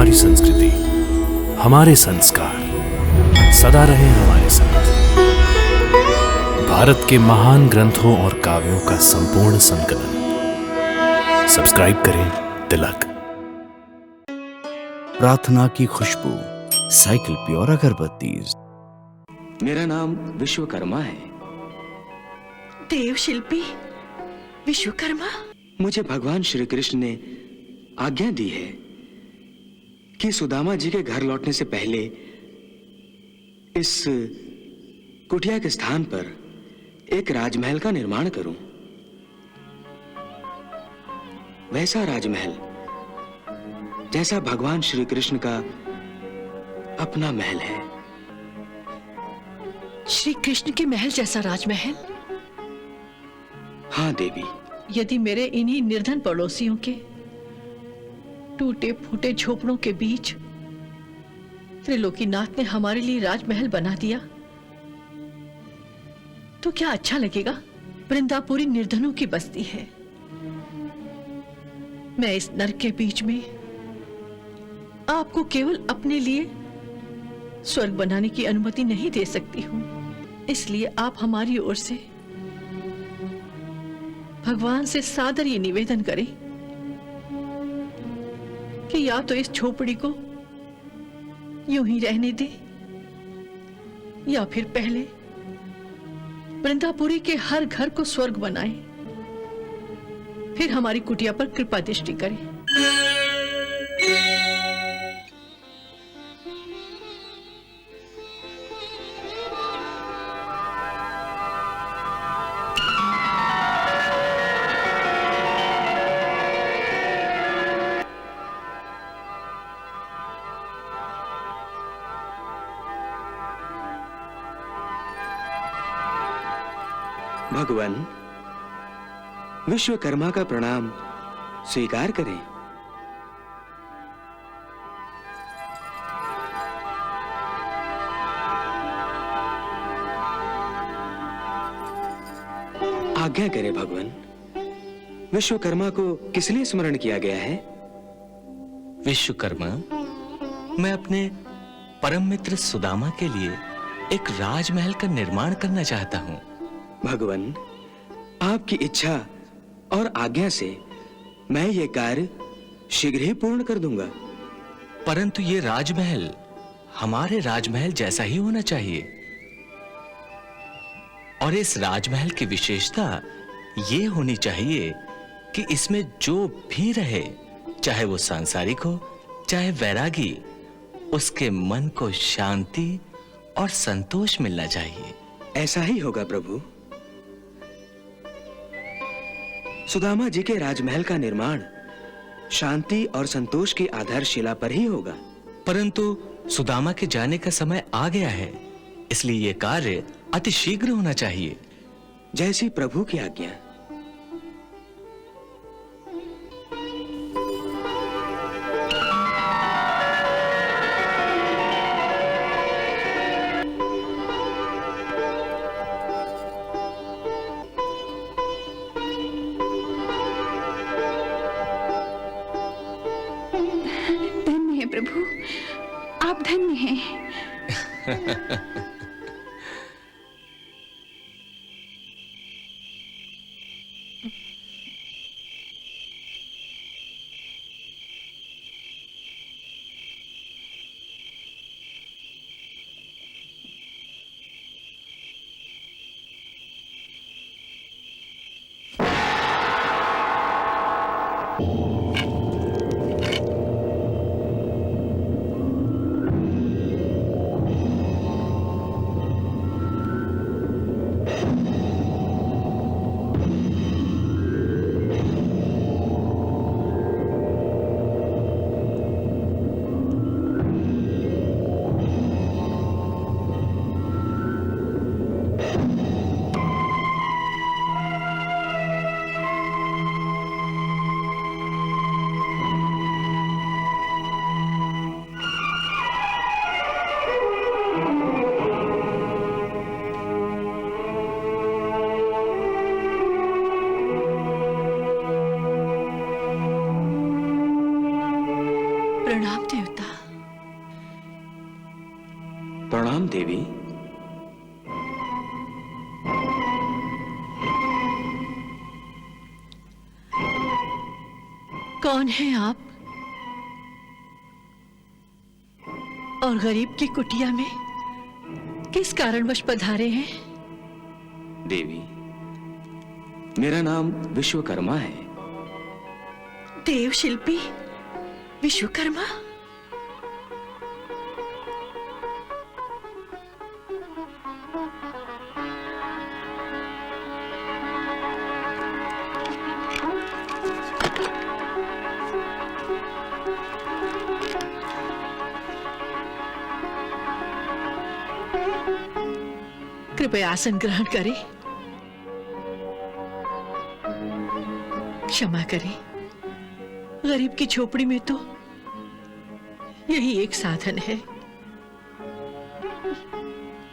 हमारी संस्कृति, हमारे संस्कार सदा रहे हमारे साथ। भारत के महान ग्रंथों और काव्यों का संपूर्ण संकलन। सब्सक्राइब करें तिलक। प्रार्थना की खुशबू, साइकिल प्योर अगरबत्ती। मेरा नाम विश्वकर्मा है। देव शिल्पी विश्वकर्मा? मुझे भगवान श्री कृष्ण ने आज्ञा दी है कि सुदामा जी के घर लौटने से पहले इस कुटिया के स्थान पर एक राजमहल का निर्माण करूं। वैसा राजमहल जैसा भगवान श्री कृष्ण का अपना महल है। श्री कृष्ण के महल जैसा राजमहल? हाँ देवी। यदि मेरे इन्हीं निर्धन पड़ोसियों के टूटे फूटे झोपड़ों के बीच त्रिलोकीनाथ ने हमारे लिए राजमहल बना दिया तो क्या अच्छा लगेगा? वृंदापुरी निर्धनों की बस्ती है। मैं इस नरक के बीच में आपको केवल अपने लिए स्वर्ग बनाने की अनुमति नहीं दे सकती हूं। इसलिए आप हमारी ओर से भगवान से सादर ये निवेदन करें कि या तो इस झोपड़ी को यूं ही रहने दे या फिर पहले वृंदापुरी के हर घर को स्वर्ग बनाए, फिर हमारी कुटिया पर कृपा दृष्टि करें। भगवान, विश्वकर्मा का प्रणाम स्वीकार करें। आज्ञा करें भगवान, विश्वकर्मा को किस लिए स्मरण किया गया है? विश्वकर्मा, मैं अपने परम मित्र सुदामा के लिए एक राजमहल का निर्माण करना चाहता हूं। भगवान, आपकी इच्छा और आज्ञा से मैं ये कार्य शीघ्र ही पूर्ण कर दूंगा। परंतु ये राजमहल हमारे राजमहल जैसा ही होना चाहिए और इस राजमहल की विशेषता ये होनी चाहिए कि इसमें जो भी रहे, चाहे वो सांसारिक हो चाहे वैरागी, उसके मन को शांति और संतोष मिलना चाहिए। ऐसा ही होगा प्रभु। सुदामा जी के राजमहल का निर्माण शांति और संतोष की आधारशिला पर ही होगा। परंतु सुदामा के जाने का समय आ गया है, इसलिए यह कार्य अति शीघ्र होना चाहिए। जैसी प्रभु की आज्ञा। प्रभु, आप धन्य हैं। प्रणाम देवता। प्रणाम देवी। कौन है आप? और गरीब की कुटिया में किस कारणवश पधारे हैं? देवी, मेरा नाम विश्वकर्मा है। देव शिल्पी विश्वकर्मा? कृपया आसन ग्रहण करें। क्षमा करें, गरीब की झोपड़ी में तो यही एक साधन है।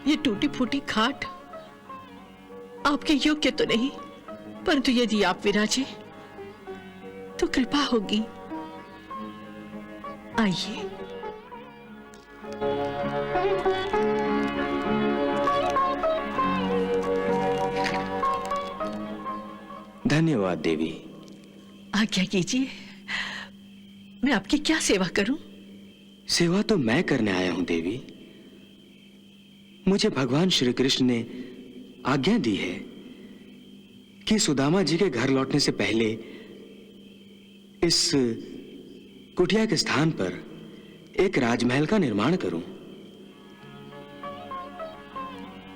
ये टूटी फूटी खाट आपके योग्य तो नहीं, परंतु यदि आप विराजे तो कृपा होगी। आइए। धन्यवाद देवी। आज्ञा कीजिए, मैं आपकी क्या सेवा करूं? सेवा तो मैं करने आया हूं देवी। मुझे भगवान श्री कृष्ण ने आज्ञा दी है कि सुदामा जी के घर लौटने से पहले इस कुटिया के स्थान पर एक राजमहल का निर्माण करूं।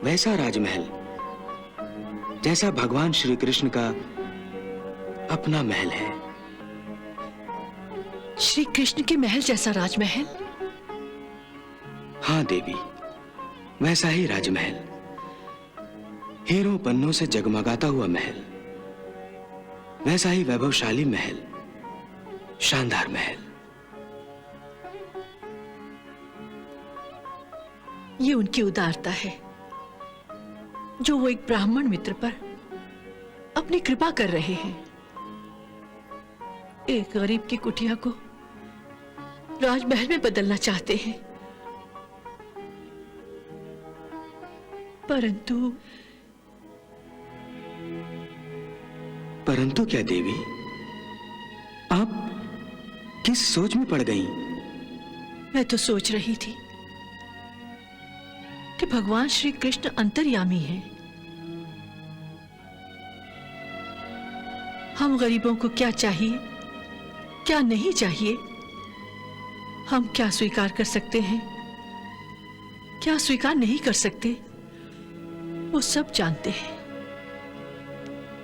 वैसा राजमहल जैसा भगवान श्री कृष्ण का अपना महल है। श्री कृष्ण के महल जैसा राजमहल? हाँ देवी, वैसा ही राजमहल, हीरों पन्नों से जगमगाता हुआ महल, वैसा ही वैभवशाली महल, शानदार महल। ये उनकी उदारता है जो वो एक ब्राह्मण मित्र पर अपनी कृपा कर रहे हैं। एक गरीब की कुटिया को राजमहल में बदलना चाहते हैं, परंतु क्या देवी, आप किस सोच में पड़ गईं? मैं तो सोच रही थी कि भगवान श्री कृष्ण अंतर्यामी हैं। हम गरीबों को क्या चाहिए, क्या नहीं चाहिए, हम क्या स्वीकार कर सकते हैं, क्या स्वीकार नहीं कर सकते, वो सब जानते हैं।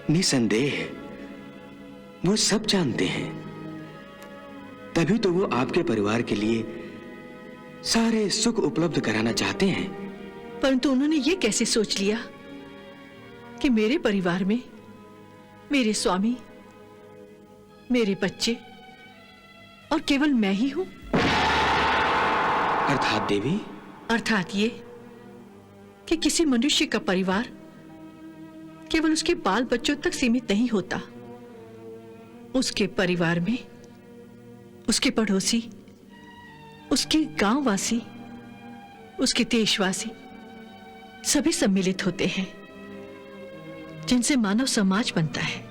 निसंदेह वो सब जानते हैं, तभी तो वो आपके परिवार के लिए सारे सुख उपलब्ध कराना चाहते हैं। परंतु उन्होंने ये कैसे सोच लिया कि मेरे परिवार में मेरे स्वामी, मेरे बच्चे और केवल मैं ही हूं? अर्थात देवी? अर्थात ये कि किसी मनुष्य का परिवार केवल उसके बाल बच्चों तक सीमित नहीं होता। उसके परिवार में उसके पड़ोसी, उसके गांववासी, उसके देशवासी सभी सम्मिलित होते हैं, जिनसे मानव समाज बनता है।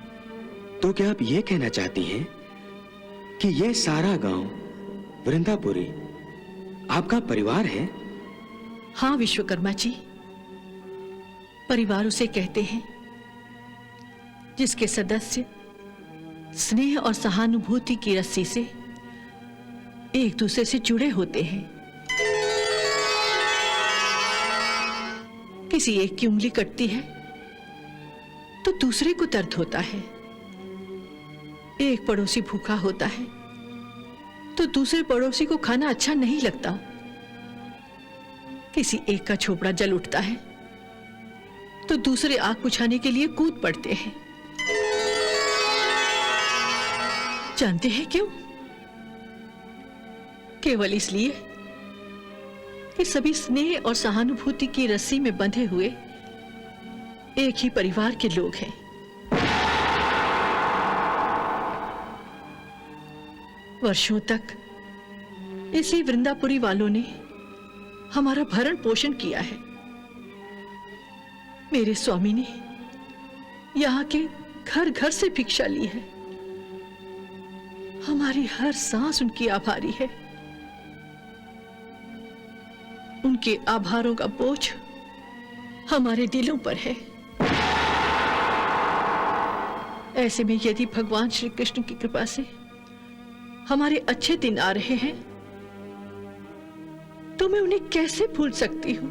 तो क्या आप ये कहना चाहती हैं कि ये सारा गांव वृंदापुरी आपका परिवार है? हाँ विश्वकर्मा जी, परिवार उसे कहते हैं जिसके सदस्य स्नेह और सहानुभूति की रस्सी से एक दूसरे से जुड़े होते हैं। किसी एक की उंगली कटती है तो दूसरे को दर्द होता है। एक पड़ोसी भूखा होता है तो दूसरे पड़ोसी को खाना अच्छा नहीं लगता। किसी एक का झोपड़ा जल उठता है तो दूसरे आग बुझाने के लिए कूद पड़ते हैं। जानते हैं क्यों? केवल इसलिए कि सभी स्नेह और सहानुभूति की रस्सी में बंधे हुए एक ही परिवार के लोग हैं। वर्षों तक इसी वृंदापुरी वालों ने हमारा भरण पोषण किया है। मेरे स्वामी ने यहाँ के घर घर से भिक्षा ली है। हमारी हर सांस उनकी आभारी है। उनके आभारों का बोझ हमारे दिलों पर है। ऐसे में यदि भगवान श्री कृष्ण की कृपा से हमारे अच्छे दिन आ रहे हैं तो मैं उन्हें कैसे भूल सकती हूँ।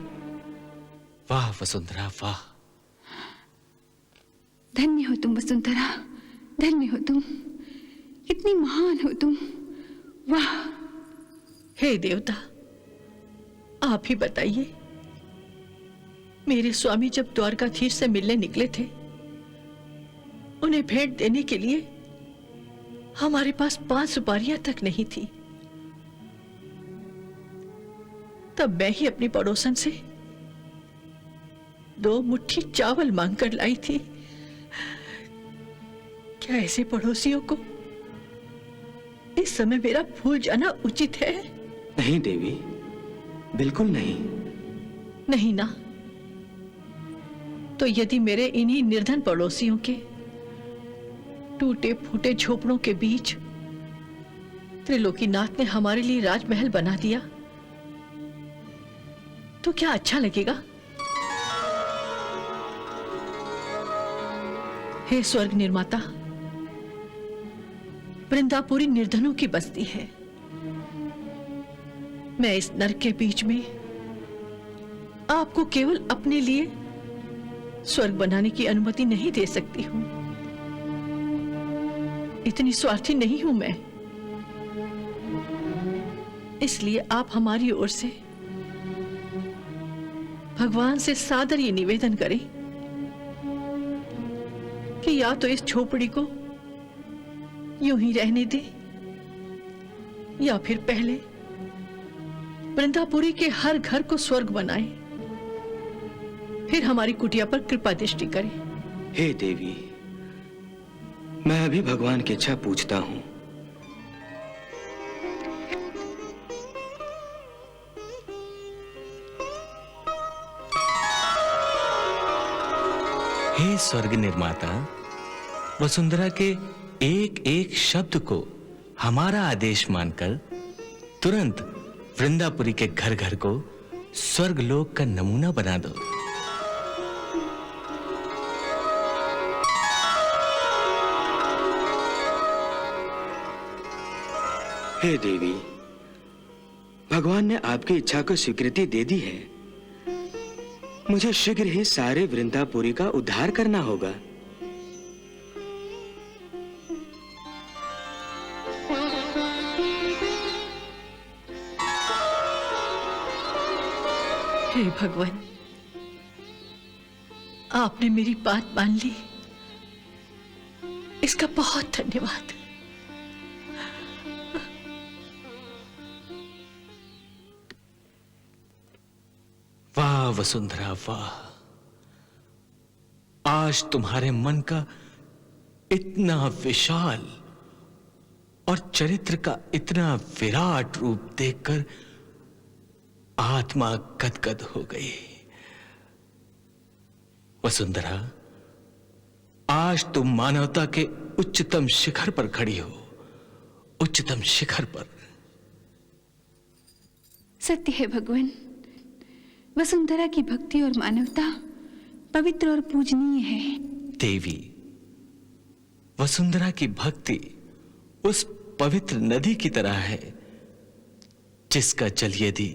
वाह वसुंधरा वाह। धन्य हो तुम वसुंधरा, धन्य हो तुम, कितनी महान हो तुम। वाह। हे देवता, आप ही बताइए, मेरे स्वामी जब द्वारकाधीश से मिलने निकले थे, उन्हें भेंट देने के लिए हमारे पास 5 सुपारियां तक नहीं थी। तब मैं ही अपनी पड़ोसन से 2 मुट्ठी चावल मांगकर लाई थी। क्या ऐसे पड़ोसियों को इस समय मेरा भूल जाना उचित है? नहीं देवी, बिल्कुल नहीं। नहीं ना? तो यदि मेरे इन्हीं निर्धन पड़ोसियों के टूटे फूटे झोपड़ों के बीच त्रिलोकीनाथ ने हमारे लिए राजमहल बना दिया तो क्या अच्छा लगेगा? हे स्वर्ग निर्माता, वृंदापुरी निर्धनों की बस्ती है। मैं इस नरक के बीच में आपको केवल अपने लिए स्वर्ग बनाने की अनुमति नहीं दे सकती हूं। इतनी स्वार्थी नहीं हूं मैं। इसलिए आप हमारी ओर से भगवान से सादर ये निवेदन करें कि या तो इस झोपड़ी को यूं ही रहने दे, या फिर पहले वृंदापुरी के हर घर को स्वर्ग बनाए, फिर हमारी कुटिया पर कृपा दृष्टि करे। हे देवी, मैं अभी भगवान की इच्छा पूछता हूं। हे स्वर्ग निर्माता, वसुंधरा के एक एक शब्द को हमारा आदेश मानकर तुरंत वृंदापुरी के घर घर को स्वर्गलोक का नमूना बना दो। हे देवी, भगवान ने आपकी इच्छा को स्वीकृति दे दी है। मुझे शीघ्र ही सारे वृंदापुरी का उद्धार करना होगा। हे भगवान, आपने मेरी बात मान ली, इसका बहुत धन्यवाद। वाह वसुंधरा वाह, आज तुम्हारे मन का इतना विशाल और चरित्र का इतना विराट रूप देखकर आत्मा गदगद हो गई। वसुंधरा, आज तुम मानवता के उच्चतम शिखर पर खड़ी हो, उच्चतम शिखर पर। सत्य है भगवान, वसुंधरा की भक्ति और मानवता पवित्र और पूजनीय है। देवी, वसुंधरा की भक्ति उस पवित्र नदी की तरह है जिसका जल यदि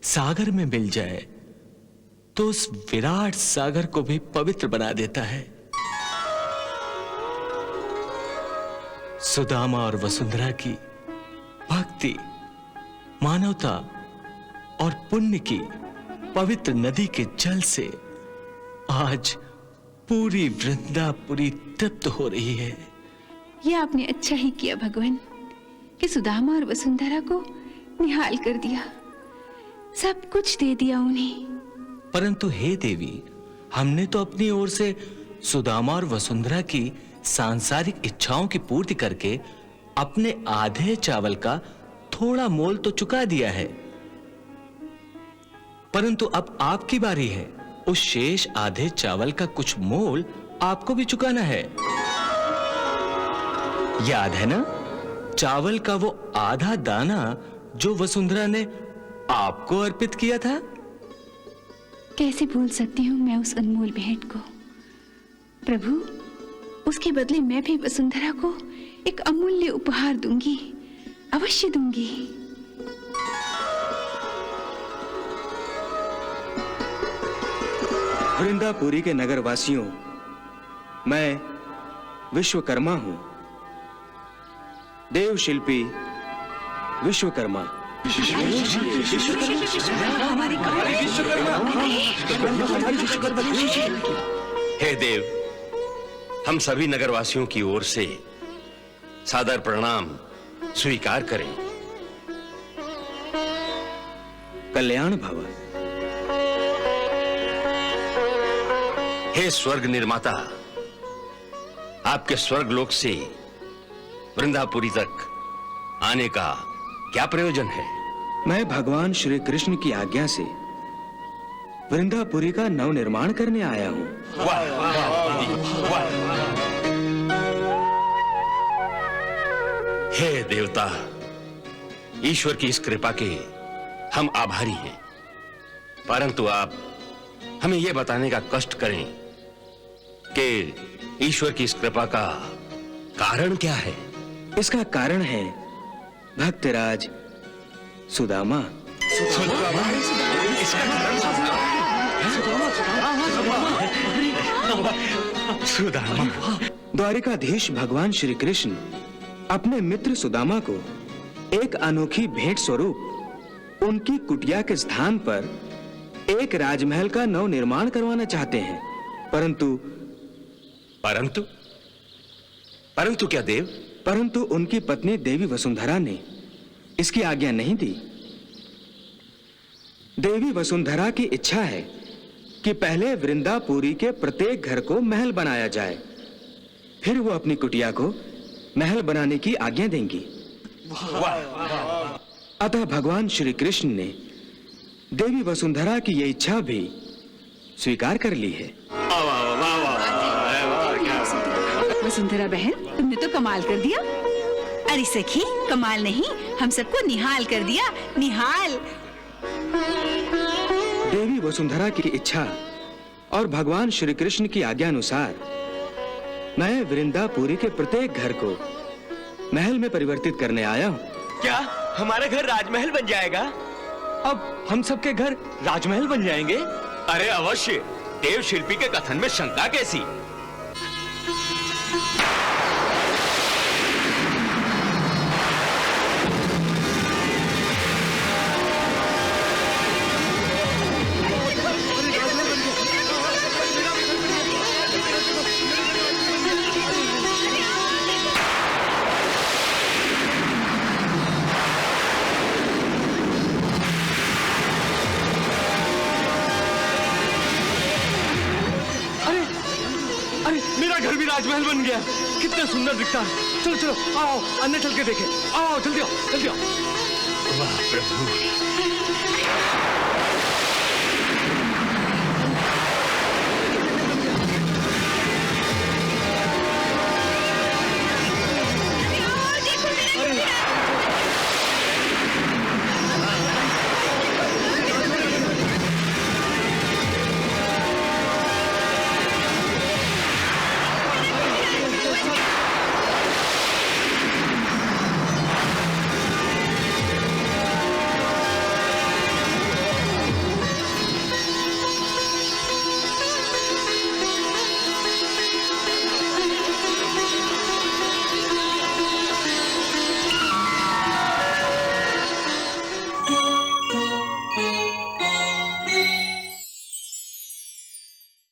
सागर में मिल जाए तो उस विराट सागर को भी पवित्र बना देता है। सुदामा और वसुंधरा की भक्ति, मानवता और पुण्य की पवित्र नदी के जल से आज पूरी वृंदापुरी तृप्त हो रही है। यह आपने अच्छा ही किया भगवान कि सुदामा और वसुंधरा को निहाल कर दिया, सब कुछ दे दिया उन्हें। परंतु हे देवी, हमने तो अपनी ओर से सुदामा और वसुंधरा की सांसारिक इच्छाओं की पूर्ति करके अपने आधे चावल का थोड़ा मोल तो चुका दिया है, परंतु अब आपकी बारी है। उस शेष आधे चावल का कुछ मोल आपको भी चुकाना है। याद है ना, चावल का वो आधा दाना जो वसुंधरा ने आपको अर्पित किया था। कैसे भूल सकती हूँ मैं उस अनमोल भेंट को। प्रभु, उसके बदले मैं भी वसुंधरा को एक अमूल्य उपहार दूंगी, अवश्य दूंगी। वृंदापुरी के नगरवासियों, मैं विश्वकर्मा हूं, देव शिल्पी विश्वकर्मा। हे देव, हम सभी नगरवासियों की ओर से सादर प्रणाम स्वीकार करें। कल्याण भव। हे स्वर्ग निर्माता, आपके स्वर्गलोक से वृंदापुरी तक आने का क्या प्रयोजन है? मैं भगवान श्री कृष्ण की आज्ञा से वृंदापुरी का नवनिर्माण करने आया हूं। वाह, वाह, वाह। हे देवता, ईश्वर की इस कृपा के हम आभारी हैं, परंतु आप हमें यह बताने का कष्ट करें कि ईश्वर की इस कृपा का कारण क्या है? इसका कारण है भक्तराज सुदामा। सुदामा। द्वारिकाधीश भगवान श्री कृष्ण अपने मित्र सुदामा को एक अनोखी भेंट स्वरूप उनकी कुटिया के स्थान पर एक राजमहल का नव निर्माण करवाना चाहते हैं, परंतु परंतु क्या देव? परंतु उनकी पत्नी देवी वसुंधरा ने इसकी आज्ञा नहीं दी। देवी वसुंधरा की इच्छा है कि पहले वृंदापुरी के प्रत्येक घर को महल बनाया जाए, फिर वो अपनी कुटिया को महल बनाने की आज्ञा देंगी। अतः भगवान श्री कृष्ण ने देवी वसुंधरा की ये इच्छा भी स्वीकार कर ली है। वसुंधरा बहन, तुमने तो कमाल कर दिया। अरे सखी, कमाल नहीं, हम सबको निहाल कर दिया, निहाल। देवी वसुंधरा की इच्छा और भगवान श्री कृष्ण की आज्ञा अनुसार मैं वृंदापुरी के प्रत्येक घर को महल में परिवर्तित करने आया हूँ। क्या हमारा घर राजमहल बन जाएगा? अब हम सबके घर राजमहल बन जाएंगे? अरे अवश्य। देव शिल्पी के कथन में शंका कैसी? मेरा घर भी राजमहल बन गया। कितना सुंदर दिखता है। चलो चलो, आओ अन्य चल के देखें। आओ जल्दी आओ, जल्दी आओ। वाह प्रभु,